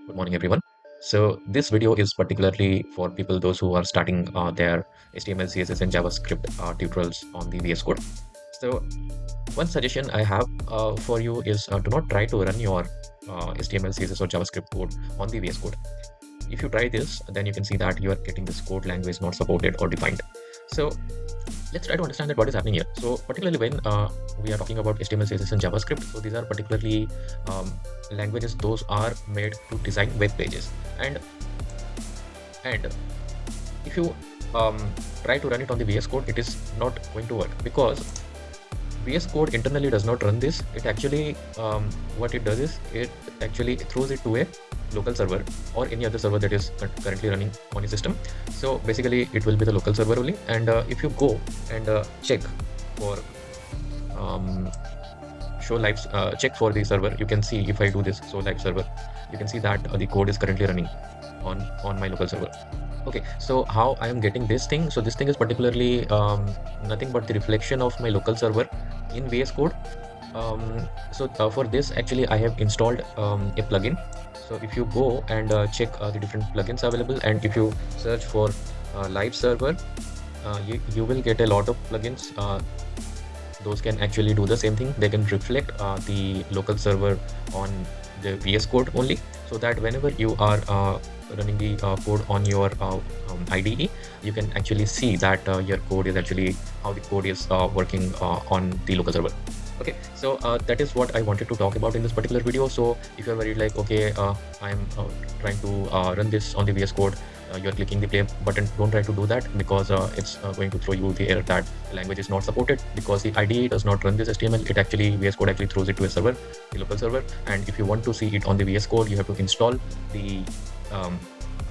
Good morning, everyone. So this video is particularly for people those who are starting their HTML, CSS, and JavaScript tutorials on the VS Code. So one suggestion I have for you is do not try to run your HTML, CSS, or JavaScript code on the VS Code. If you try this, then you can see that you are getting this code language not supported or defined. So let's try to understand that what is happening here. So particularly when we are talking about HTML, CSS, and JavaScript, so these are particularly languages those are made to design web pages. And if you um, try to run it on the VS Code, it is not going to work because VS Code internally does not run this. It actually, what it does is it actually throws it to a local server or any other server that is currently running on your system. So basically, it will be the local server only. And if you go and check for um, show live, check for the server, you can see if I do this, so live server, you can see that the code is currently running on my local server. Okay, so how I am getting this thing? So this thing is particularly nothing but the reflection of my local server in VS Code. So for this, actually, I have installed a plugin. So if you go and check the different plugins available, and if you search for live server, you will get a lot of plugins. Those can actually do the same thing. They can reflect the local server on the VS Code only, so that whenever you are running the code on your IDE, you can actually see that your code is actually how the code is working on the local server. Okay, so that is what I wanted to talk about in this particular video. So if you're worried like, okay, I'm trying to run this on the VS Code, you're clicking the play button, don't try to do that because it's going to throw you the error that the language is not supported because the IDE does not run this HTML. It actually, VS Code actually throws it to a server, the local server. And if you want to see it on the VS Code, you have to install the um,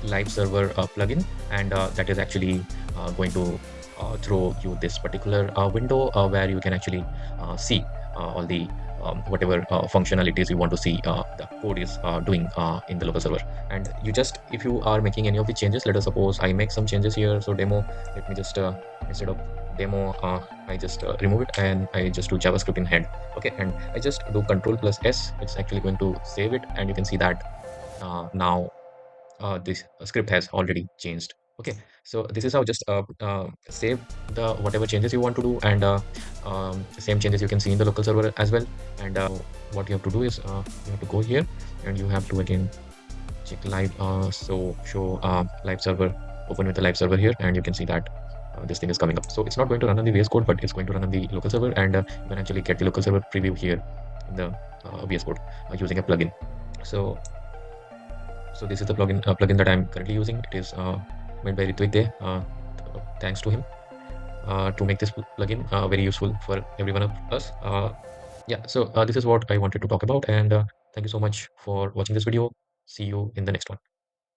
live server plugin, and that is actually going to throw you this particular window where you can actually see all the whatever functionalities you want to see the code is doing in the local server. And you just, if you are making any of the changes, let us suppose I make some changes here. So demo, let me just instead of demo, I just remove it and I just do JavaScript in head. Okay, and I just do Control+S. It's actually going to save it, and you can see that now this script has already changed. Okay, so this is how just save the whatever changes you want to do, and same changes you can see in the local server as well. And what you have to do is you have to go here and you have to again check live. So show live server, open with the live server here, and you can see that this thing is coming up. So it's not going to run on the VS Code, but it's going to run on the local server, and you can actually get the local server preview here in the VS Code using a plugin. So this is the plugin that I'm currently using. It is made by Ritwick Dey. Thanks to him to make this plugin very useful for every one of us. Yeah, so this is what I wanted to talk about, and thank you so much for watching this video. See you in the next one.